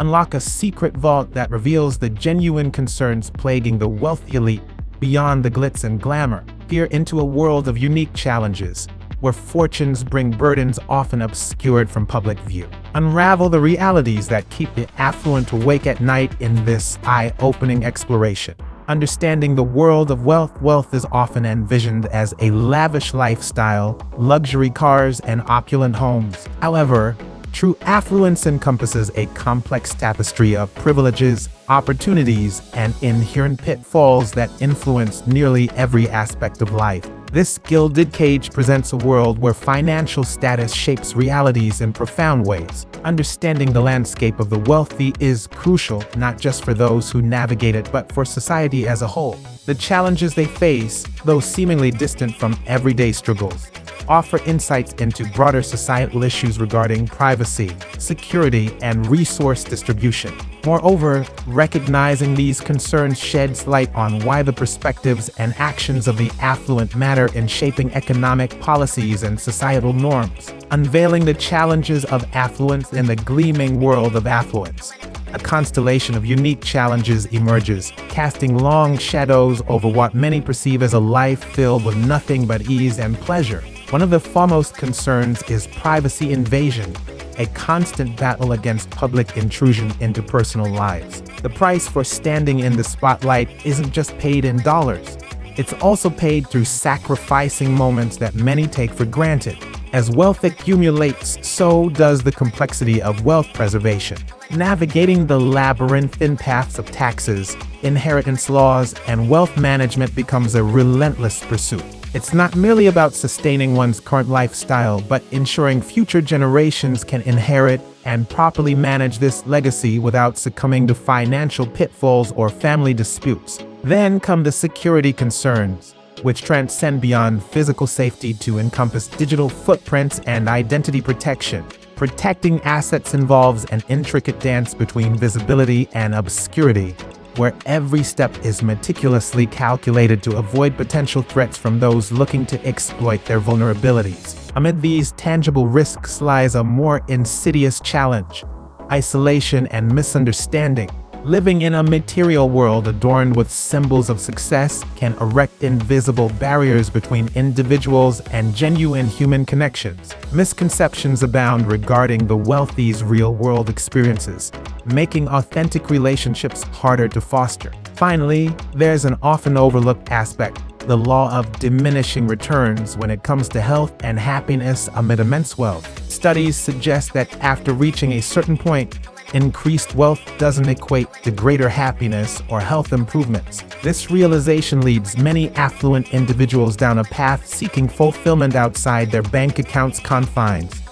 unlock a secret vault that reveals the genuine concerns plaguing the wealthy elite beyond the glitz and glamour. Peer into a world of unique challenges, where fortunes bring burdens often obscured from public view. Unravel the realities that keep the affluent awake at night in this eye-opening exploration. Understanding the world of wealth is often envisioned as a lavish lifestyle, luxury cars, and opulent homes. However, true affluence encompasses a complex tapestry of privileges, opportunities, and inherent pitfalls that influence nearly every aspect of life. This Gilded Cage presents a world where financial status shapes realities in profound ways. Understanding the landscape of the wealthy is crucial, not just for those who navigate it, but for society as a whole. The challenges they face, though seemingly distant from everyday struggles, offer insights into broader societal issues regarding privacy, security, and resource distribution. Moreover, recognizing these concerns sheds light on why the perspectives and actions of the affluent matter in shaping economic policies and societal norms. Unveiling the challenges of affluence in the gleaming world of affluence. A constellation of unique challenges emerges, casting long shadows over what many perceive as a life filled with nothing but ease and pleasure. One of the foremost concerns is privacy invasion, a constant battle against public intrusion into personal lives. The price for standing in the spotlight isn't just paid in dollars. It's also paid through sacrificing moments that many take for granted. As wealth accumulates, so does the complexity of wealth preservation. Navigating the labyrinthine paths of taxes, inheritance laws, and wealth management becomes a relentless pursuit. It's not merely about sustaining one's current lifestyle, but ensuring future generations can inherit and properly manage this legacy without succumbing to financial pitfalls or family disputes. Then come the security concerns, which transcend beyond physical safety to encompass digital footprints and identity protection. Protecting assets involves an intricate dance between visibility and obscurity, where every step is meticulously calculated to avoid potential threats from those looking to exploit their vulnerabilities. Amid these tangible risks lies a more insidious challenge: isolation and misunderstanding. Living in a material world adorned with symbols of success can erect invisible barriers between individuals and genuine human connections. Misconceptions abound regarding the wealthy's real-world experiences, making authentic relationships harder to foster. Finally, there's an often overlooked aspect: the law of diminishing returns when it comes to health and happiness amid immense wealth. Studies suggest that after reaching a certain point, increased wealth doesn't equate to greater happiness or health improvements. This realization leads many affluent individuals down a path seeking fulfillment outside their bank account's confines.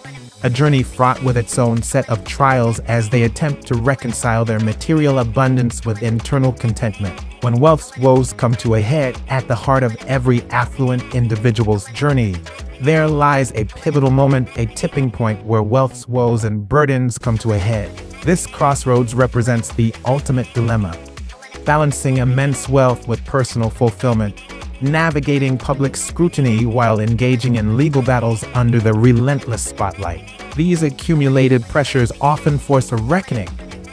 A journey fraught with its own set of trials as they attempt to reconcile their material abundance with internal contentment. When wealth's woes come to a head, at the heart of every affluent individual's journey, there lies a pivotal moment, a tipping point where wealth's woes and burdens come to a head. This crossroads represents the ultimate dilemma: balancing immense wealth with personal fulfillment, navigating public scrutiny while engaging in legal battles under the relentless spotlight. These accumulated pressures often force a reckoning,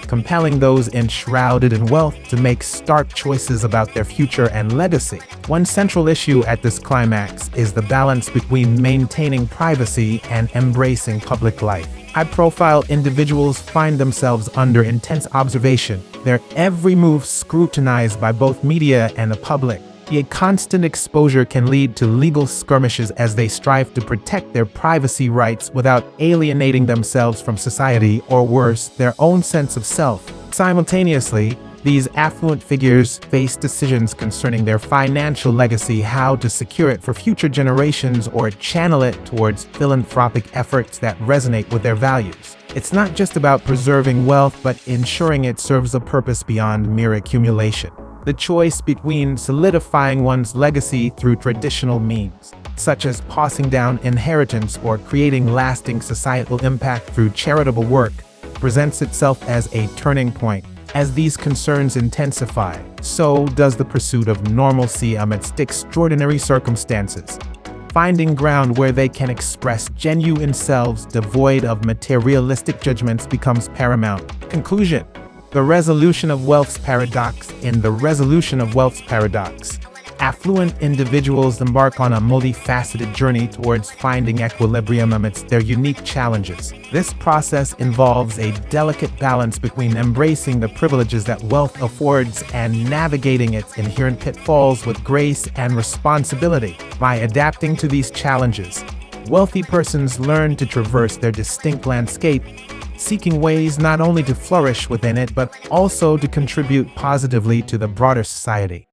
compelling those enshrouded in wealth to make stark choices about their future and legacy. One central issue at this climax is the balance between maintaining privacy and embracing public life. High-profile individuals find themselves under intense observation, their every move scrutinized by both media and the public. Yet constant exposure can lead to legal skirmishes as they strive to protect their privacy rights without alienating themselves from society, or worse, their own sense of self. Simultaneously, these affluent figures face decisions concerning their financial legacy, how to secure it for future generations or channel it towards philanthropic efforts that resonate with their values. It's not just about preserving wealth, but ensuring it serves a purpose beyond mere accumulation. The choice between solidifying one's legacy through traditional means, such as passing down inheritance, or creating lasting societal impact through charitable work, presents itself as a turning point. As these concerns intensify, so does the pursuit of normalcy amidst extraordinary circumstances. Finding ground where they can express genuine selves devoid of materialistic judgments becomes paramount. Conclusion: the resolution of wealth's paradox. In The Resolution of Wealth's Paradox, affluent individuals embark on a multifaceted journey towards finding equilibrium amidst their unique challenges. This process involves a delicate balance between embracing the privileges that wealth affords and navigating its inherent pitfalls with grace and responsibility. By adapting to these challenges, wealthy persons learn to traverse their distinct landscape, seeking ways not only to flourish within it but also to contribute positively to the broader society.